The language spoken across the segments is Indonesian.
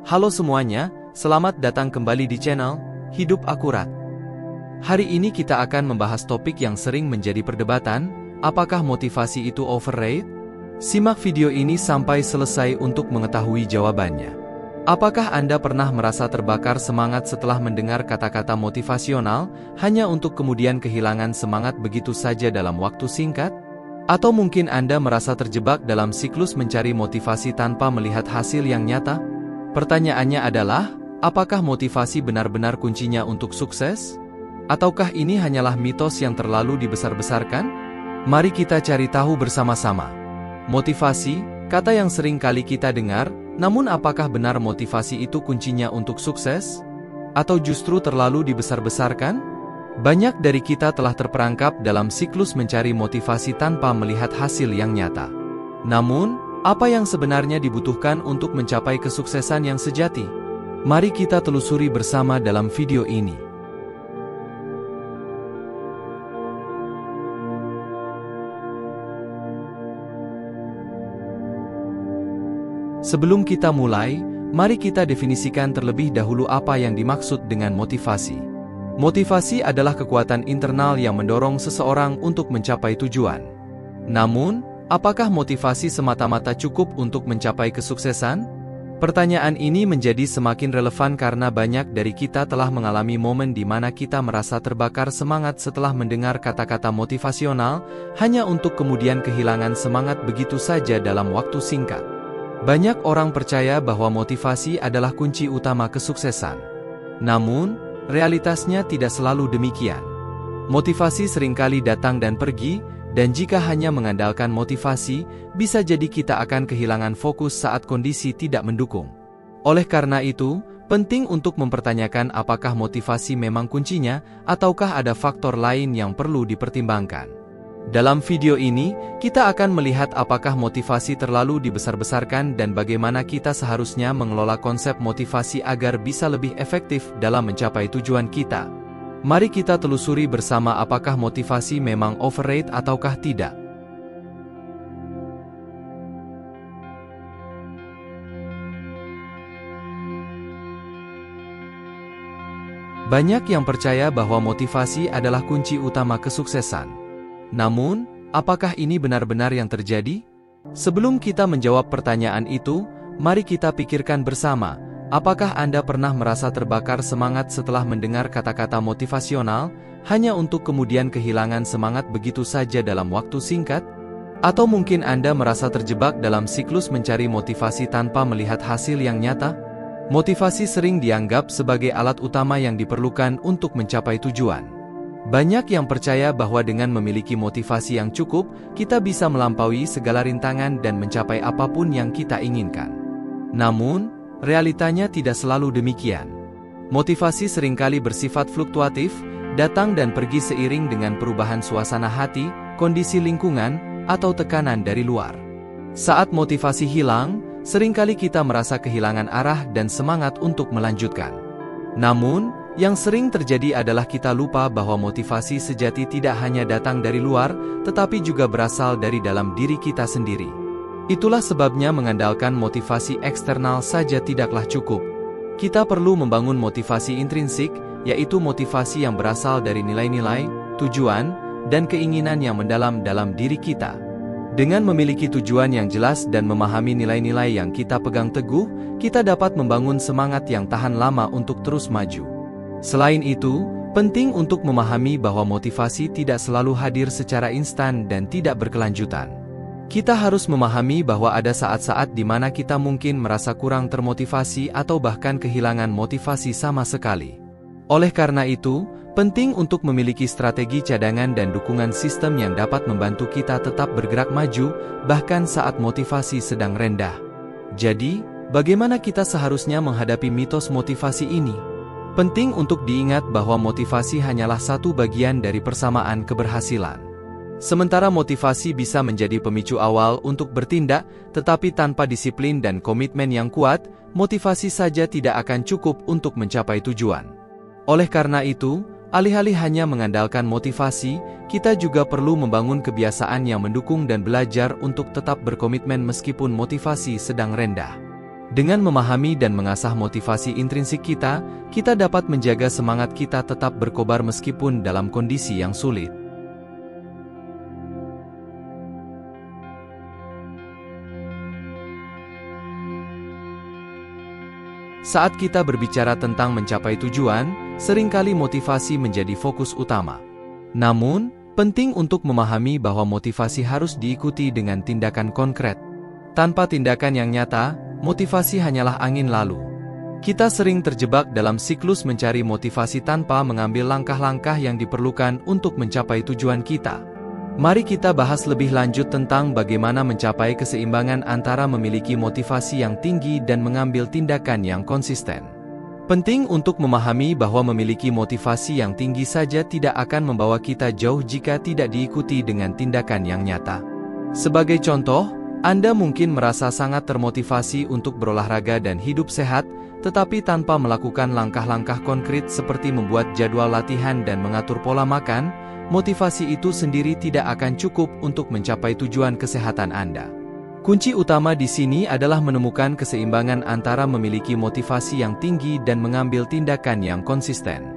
Halo semuanya, selamat datang kembali di channel Hidup Akurat. Hari ini kita akan membahas topik yang sering menjadi perdebatan, apakah motivasi itu overrated? Simak video ini sampai selesai untuk mengetahui jawabannya. Apakah Anda pernah merasa terbakar semangat setelah mendengar kata-kata motivasional, hanya untuk kemudian kehilangan semangat begitu saja dalam waktu singkat? Atau mungkin Anda merasa terjebak dalam siklus mencari motivasi tanpa melihat hasil yang nyata? Pertanyaannya adalah, apakah motivasi benar-benar kuncinya untuk sukses? Ataukah ini hanyalah mitos yang terlalu dibesar-besarkan? Mari kita cari tahu bersama-sama. Motivasi, kata yang sering kali kita dengar, namun apakah benar motivasi itu kuncinya untuk sukses? Atau justru terlalu dibesar-besarkan? Banyak dari kita telah terperangkap dalam siklus mencari motivasi tanpa melihat hasil yang nyata. Namun, apa yang sebenarnya dibutuhkan untuk mencapai kesuksesan yang sejati? Mari kita telusuri bersama dalam video ini. Sebelum kita mulai, mari kita definisikan terlebih dahulu apa yang dimaksud dengan motivasi. Motivasi adalah kekuatan internal yang mendorong seseorang untuk mencapai tujuan. Namun, apakah motivasi semata-mata cukup untuk mencapai kesuksesan? Pertanyaan ini menjadi semakin relevan karena banyak dari kita telah mengalami momen di mana kita merasa terbakar semangat setelah mendengar kata-kata motivasional, hanya untuk kemudian kehilangan semangat begitu saja dalam waktu singkat. Banyak orang percaya bahwa motivasi adalah kunci utama kesuksesan. Namun, realitasnya tidak selalu demikian. Motivasi seringkali datang dan pergi, dan jika hanya mengandalkan motivasi, bisa jadi kita akan kehilangan fokus saat kondisi tidak mendukung. Oleh karena itu, penting untuk mempertanyakan apakah motivasi memang kuncinya, ataukah ada faktor lain yang perlu dipertimbangkan. Dalam video ini, kita akan melihat apakah motivasi terlalu dibesar-besarkan dan bagaimana kita seharusnya mengelola konsep motivasi agar bisa lebih efektif dalam mencapai tujuan kita. Mari kita telusuri bersama apakah motivasi memang overrated ataukah tidak. Banyak yang percaya bahwa motivasi adalah kunci utama kesuksesan. Namun, apakah ini benar-benar yang terjadi? Sebelum kita menjawab pertanyaan itu, mari kita pikirkan bersama, apakah Anda pernah merasa terbakar semangat setelah mendengar kata-kata motivasional, hanya untuk kemudian kehilangan semangat begitu saja dalam waktu singkat? Atau mungkin Anda merasa terjebak dalam siklus mencari motivasi tanpa melihat hasil yang nyata? Motivasi sering dianggap sebagai alat utama yang diperlukan untuk mencapai tujuan. Banyak yang percaya bahwa dengan memiliki motivasi yang cukup, kita bisa melampaui segala rintangan dan mencapai apapun yang kita inginkan. Namun, realitanya tidak selalu demikian. Motivasi seringkali bersifat fluktuatif, datang dan pergi seiring dengan perubahan suasana hati, kondisi lingkungan, atau tekanan dari luar. Saat motivasi hilang, seringkali kita merasa kehilangan arah dan semangat untuk melanjutkan. Namun, yang sering terjadi adalah kita lupa bahwa motivasi sejati tidak hanya datang dari luar, tetapi juga berasal dari dalam diri kita sendiri. Itulah sebabnya mengandalkan motivasi eksternal saja tidaklah cukup. Kita perlu membangun motivasi intrinsik, yaitu motivasi yang berasal dari nilai-nilai, tujuan, dan keinginan yang mendalam dalam diri kita. Dengan memiliki tujuan yang jelas dan memahami nilai-nilai yang kita pegang teguh, kita dapat membangun semangat yang tahan lama untuk terus maju. Selain itu, penting untuk memahami bahwa motivasi tidak selalu hadir secara instan dan tidak berkelanjutan. Kita harus memahami bahwa ada saat-saat di mana kita mungkin merasa kurang termotivasi atau bahkan kehilangan motivasi sama sekali. Oleh karena itu, penting untuk memiliki strategi cadangan dan dukungan sistem yang dapat membantu kita tetap bergerak maju, bahkan saat motivasi sedang rendah. Jadi, bagaimana kita seharusnya menghadapi mitos motivasi ini? Penting untuk diingat bahwa motivasi hanyalah satu bagian dari persamaan keberhasilan. Sementara motivasi bisa menjadi pemicu awal untuk bertindak, tetapi tanpa disiplin dan komitmen yang kuat, motivasi saja tidak akan cukup untuk mencapai tujuan. Oleh karena itu, alih-alih hanya mengandalkan motivasi, kita juga perlu membangun kebiasaan yang mendukung dan belajar untuk tetap berkomitmen meskipun motivasi sedang rendah. Dengan memahami dan mengasah motivasi intrinsik kita, kita dapat menjaga semangat kita tetap berkobar meskipun dalam kondisi yang sulit. Saat kita berbicara tentang mencapai tujuan, seringkali motivasi menjadi fokus utama. Namun, penting untuk memahami bahwa motivasi harus diikuti dengan tindakan konkret. Tanpa tindakan yang nyata, motivasi hanyalah angin lalu. Kita sering terjebak dalam siklus mencari motivasi tanpa mengambil langkah-langkah yang diperlukan untuk mencapai tujuan kita. Mari kita bahas lebih lanjut tentang bagaimana mencapai keseimbangan antara memiliki motivasi yang tinggi dan mengambil tindakan yang konsisten. Penting untuk memahami bahwa memiliki motivasi yang tinggi saja tidak akan membawa kita jauh jika tidak diikuti dengan tindakan yang nyata. Sebagai contoh, Anda mungkin merasa sangat termotivasi untuk berolahraga dan hidup sehat, tetapi tanpa melakukan langkah-langkah konkret seperti membuat jadwal latihan dan mengatur pola makan, motivasi itu sendiri tidak akan cukup untuk mencapai tujuan kesehatan Anda. Kunci utama di sini adalah menemukan keseimbangan antara memiliki motivasi yang tinggi dan mengambil tindakan yang konsisten.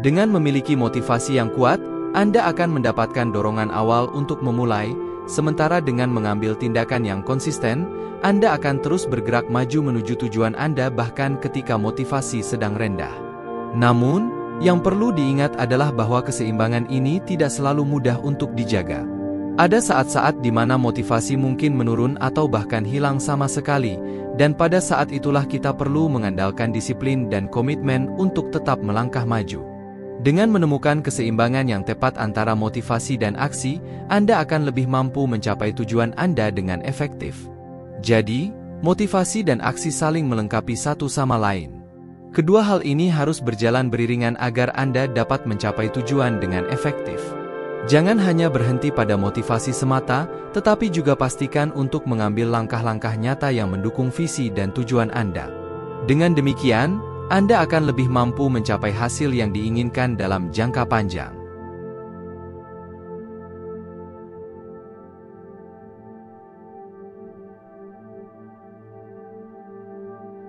Dengan memiliki motivasi yang kuat, Anda akan mendapatkan dorongan awal untuk memulai, sementara dengan mengambil tindakan yang konsisten, Anda akan terus bergerak maju menuju tujuan Anda bahkan ketika motivasi sedang rendah. Namun, yang perlu diingat adalah bahwa keseimbangan ini tidak selalu mudah untuk dijaga. Ada saat-saat di mana motivasi mungkin menurun atau bahkan hilang sama sekali, dan pada saat itulah kita perlu mengandalkan disiplin dan komitmen untuk tetap melangkah maju. Dengan menemukan keseimbangan yang tepat antara motivasi dan aksi, Anda akan lebih mampu mencapai tujuan Anda dengan efektif. Jadi, motivasi dan aksi saling melengkapi satu sama lain. Kedua hal ini harus berjalan beriringan agar Anda dapat mencapai tujuan dengan efektif. Jangan hanya berhenti pada motivasi semata, tetapi juga pastikan untuk mengambil langkah-langkah nyata yang mendukung visi dan tujuan Anda. Dengan demikian, Anda akan lebih mampu mencapai hasil yang diinginkan dalam jangka panjang.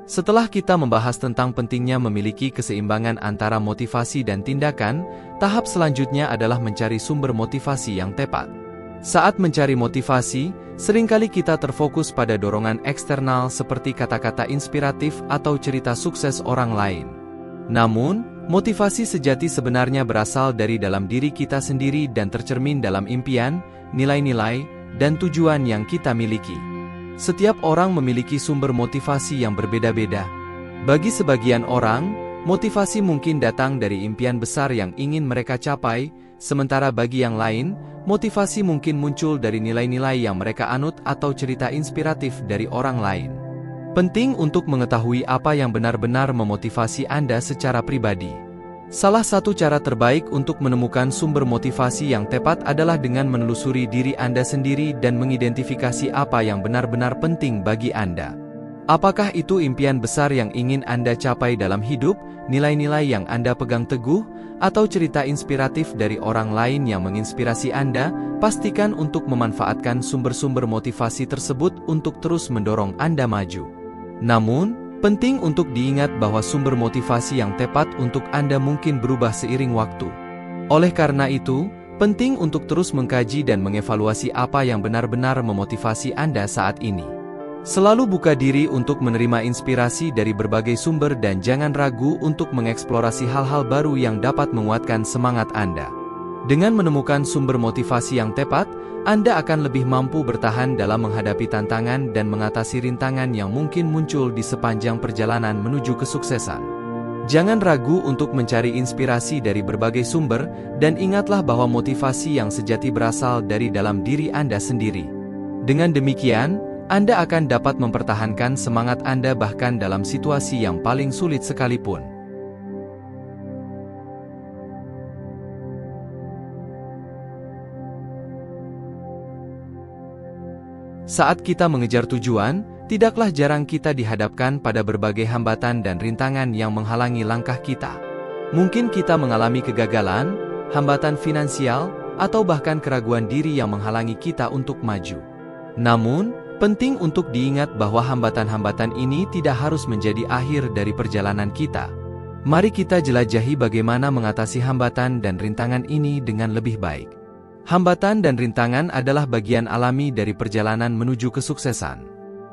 Setelah kita membahas tentang pentingnya memiliki keseimbangan antara motivasi dan tindakan, tahap selanjutnya adalah mencari sumber motivasi yang tepat. Saat mencari motivasi, seringkali kita terfokus pada dorongan eksternal seperti kata-kata inspiratif atau cerita sukses orang lain. Namun, motivasi sejati sebenarnya berasal dari dalam diri kita sendiri dan tercermin dalam impian, nilai-nilai, dan tujuan yang kita miliki. Setiap orang memiliki sumber motivasi yang berbeda-beda. Bagi sebagian orang, motivasi mungkin datang dari impian besar yang ingin mereka capai, sementara bagi yang lain, motivasi mungkin muncul dari nilai-nilai yang mereka anut atau cerita inspiratif dari orang lain. Penting untuk mengetahui apa yang benar-benar memotivasi Anda secara pribadi. Salah satu cara terbaik untuk menemukan sumber motivasi yang tepat adalah dengan menelusuri diri Anda sendiri dan mengidentifikasi apa yang benar-benar penting bagi Anda. Apakah itu impian besar yang ingin Anda capai dalam hidup, nilai-nilai yang Anda pegang teguh, atau cerita inspiratif dari orang lain yang menginspirasi Anda? Pastikan untuk memanfaatkan sumber-sumber motivasi tersebut untuk terus mendorong Anda maju. Namun, penting untuk diingat bahwa sumber motivasi yang tepat untuk Anda mungkin berubah seiring waktu. Oleh karena itu, penting untuk terus mengkaji dan mengevaluasi apa yang benar-benar memotivasi Anda saat ini. Selalu buka diri untuk menerima inspirasi dari berbagai sumber dan jangan ragu untuk mengeksplorasi hal-hal baru yang dapat menguatkan semangat Anda. Dengan menemukan sumber motivasi yang tepat, Anda akan lebih mampu bertahan dalam menghadapi tantangan dan mengatasi rintangan yang mungkin muncul di sepanjang perjalanan menuju kesuksesan. Jangan ragu untuk mencari inspirasi dari berbagai sumber, dan ingatlah bahwa motivasi yang sejati berasal dari dalam diri Anda sendiri. Dengan demikian, Anda akan dapat mempertahankan semangat Anda bahkan dalam situasi yang paling sulit sekalipun. Saat kita mengejar tujuan, tidaklah jarang kita dihadapkan pada berbagai hambatan dan rintangan yang menghalangi langkah kita. Mungkin kita mengalami kegagalan, hambatan finansial, atau bahkan keraguan diri yang menghalangi kita untuk maju. Namun, Penting untuk diingat bahwa hambatan-hambatan ini tidak harus menjadi akhir dari perjalanan kita. Mari kita jelajahi bagaimana mengatasi hambatan dan rintangan ini dengan lebih baik. Hambatan dan rintangan adalah bagian alami dari perjalanan menuju kesuksesan.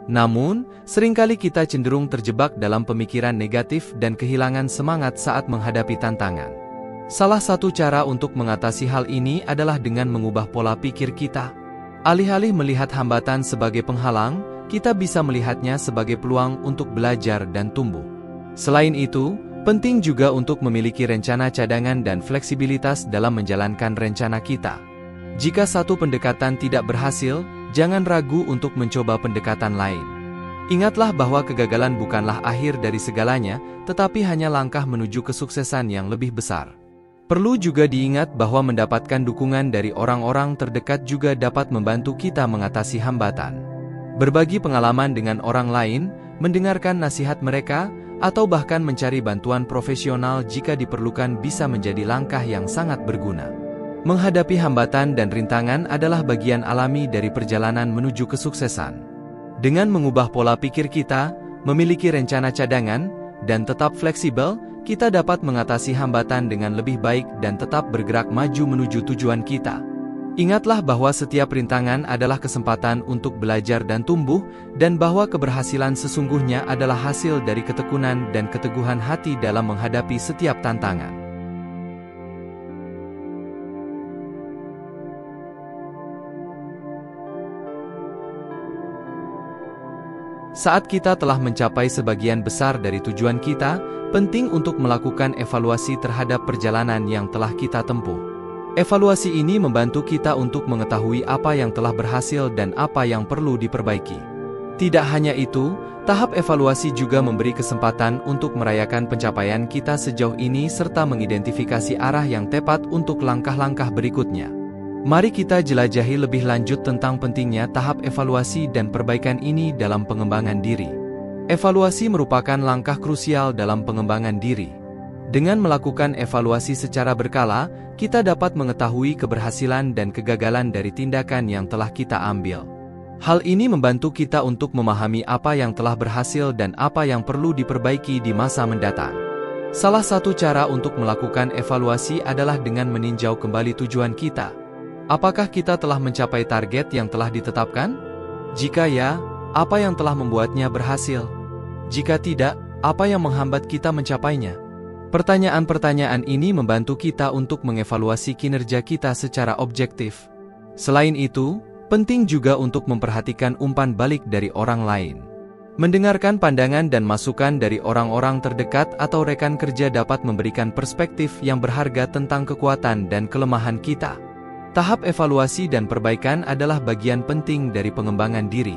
Namun, seringkali kita cenderung terjebak dalam pemikiran negatif dan kehilangan semangat saat menghadapi tantangan. Salah satu cara untuk mengatasi hal ini adalah dengan mengubah pola pikir kita. Alih-alih melihat hambatan sebagai penghalang, kita bisa melihatnya sebagai peluang untuk belajar dan tumbuh. Selain itu, penting juga untuk memiliki rencana cadangan dan fleksibilitas dalam menjalankan rencana kita. Jika satu pendekatan tidak berhasil, jangan ragu untuk mencoba pendekatan lain. Ingatlah bahwa kegagalan bukanlah akhir dari segalanya, tetapi hanya langkah menuju kesuksesan yang lebih besar. Perlu juga diingat bahwa mendapatkan dukungan dari orang-orang terdekat juga dapat membantu kita mengatasi hambatan. Berbagi pengalaman dengan orang lain, mendengarkan nasihat mereka, atau bahkan mencari bantuan profesional jika diperlukan bisa menjadi langkah yang sangat berguna. Menghadapi hambatan dan rintangan adalah bagian alami dari perjalanan menuju kesuksesan. Dengan mengubah pola pikir kita, memiliki rencana cadangan, dan tetap fleksibel, kita dapat mengatasi hambatan dengan lebih baik dan tetap bergerak maju menuju tujuan kita. Ingatlah bahwa setiap rintangan adalah kesempatan untuk belajar dan tumbuh, dan bahwa keberhasilan sesungguhnya adalah hasil dari ketekunan dan keteguhan hati dalam menghadapi setiap tantangan. Saat kita telah mencapai sebagian besar dari tujuan kita, penting untuk melakukan evaluasi terhadap perjalanan yang telah kita tempuh. Evaluasi ini membantu kita untuk mengetahui apa yang telah berhasil dan apa yang perlu diperbaiki. Tidak hanya itu, tahap evaluasi juga memberi kesempatan untuk merayakan pencapaian kita sejauh ini serta mengidentifikasi arah yang tepat untuk langkah-langkah berikutnya. Mari kita jelajahi lebih lanjut tentang pentingnya tahap evaluasi dan perbaikan ini dalam pengembangan diri. Evaluasi merupakan langkah krusial dalam pengembangan diri. Dengan melakukan evaluasi secara berkala, kita dapat mengetahui keberhasilan dan kegagalan dari tindakan yang telah kita ambil. Hal ini membantu kita untuk memahami apa yang telah berhasil dan apa yang perlu diperbaiki di masa mendatang. Salah satu cara untuk melakukan evaluasi adalah dengan meninjau kembali tujuan kita. Apakah kita telah mencapai target yang telah ditetapkan? Jika ya, apa yang telah membuatnya berhasil? Jika tidak, apa yang menghambat kita mencapainya? Pertanyaan-pertanyaan ini membantu kita untuk mengevaluasi kinerja kita secara objektif. Selain itu, penting juga untuk memperhatikan umpan balik dari orang lain. Mendengarkan pandangan dan masukan dari orang-orang terdekat atau rekan kerja dapat memberikan perspektif yang berharga tentang kekuatan dan kelemahan kita. Tahap evaluasi dan perbaikan adalah bagian penting dari pengembangan diri.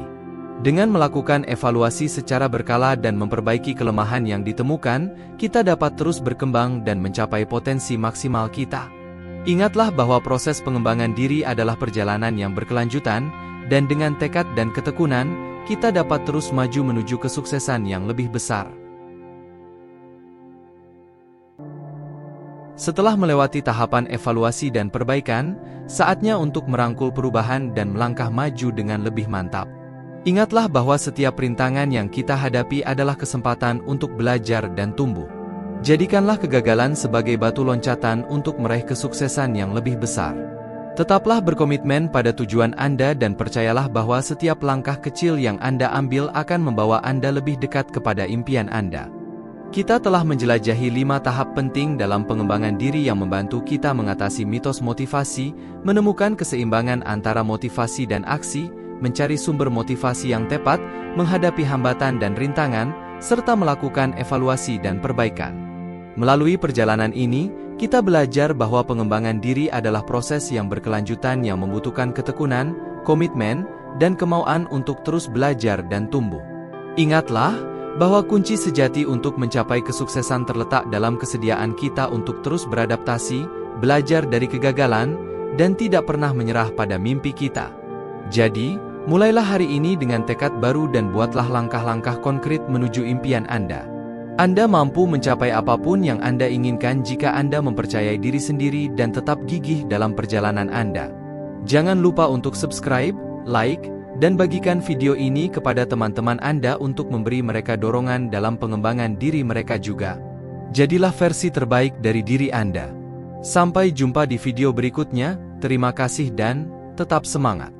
Dengan melakukan evaluasi secara berkala dan memperbaiki kelemahan yang ditemukan, kita dapat terus berkembang dan mencapai potensi maksimal kita. Ingatlah bahwa proses pengembangan diri adalah perjalanan yang berkelanjutan, dan dengan tekad dan ketekunan, kita dapat terus maju menuju kesuksesan yang lebih besar. Setelah melewati tahapan evaluasi dan perbaikan, saatnya untuk merangkul perubahan dan melangkah maju dengan lebih mantap. Ingatlah bahwa setiap rintangan yang kita hadapi adalah kesempatan untuk belajar dan tumbuh. Jadikanlah kegagalan sebagai batu loncatan untuk meraih kesuksesan yang lebih besar. Tetaplah berkomitmen pada tujuan Anda dan percayalah bahwa setiap langkah kecil yang Anda ambil akan membawa Anda lebih dekat kepada impian Anda. Kita telah menjelajahi 5 tahap penting dalam pengembangan diri yang membantu kita mengatasi mitos motivasi, menemukan keseimbangan antara motivasi dan aksi, mencari sumber motivasi yang tepat, menghadapi hambatan dan rintangan, serta melakukan evaluasi dan perbaikan. Melalui perjalanan ini, kita belajar bahwa pengembangan diri adalah proses yang berkelanjutan yang membutuhkan ketekunan, komitmen, dan kemauan untuk terus belajar dan tumbuh. Ingatlah bahwa kunci sejati untuk mencapai kesuksesan terletak dalam kesediaan kita untuk terus beradaptasi, belajar dari kegagalan, dan tidak pernah menyerah pada mimpi kita. Jadi, mulailah hari ini dengan tekad baru dan buatlah langkah-langkah konkret menuju impian Anda. Anda mampu mencapai apapun yang Anda inginkan jika Anda mempercayai diri sendiri dan tetap gigih dalam perjalanan Anda. Jangan lupa untuk subscribe, like, Dan bagikan video ini kepada teman-teman Anda untuk memberi mereka dorongan dalam pengembangan diri mereka juga. Jadilah versi terbaik dari diri Anda. Sampai jumpa di video berikutnya, terima kasih dan tetap semangat.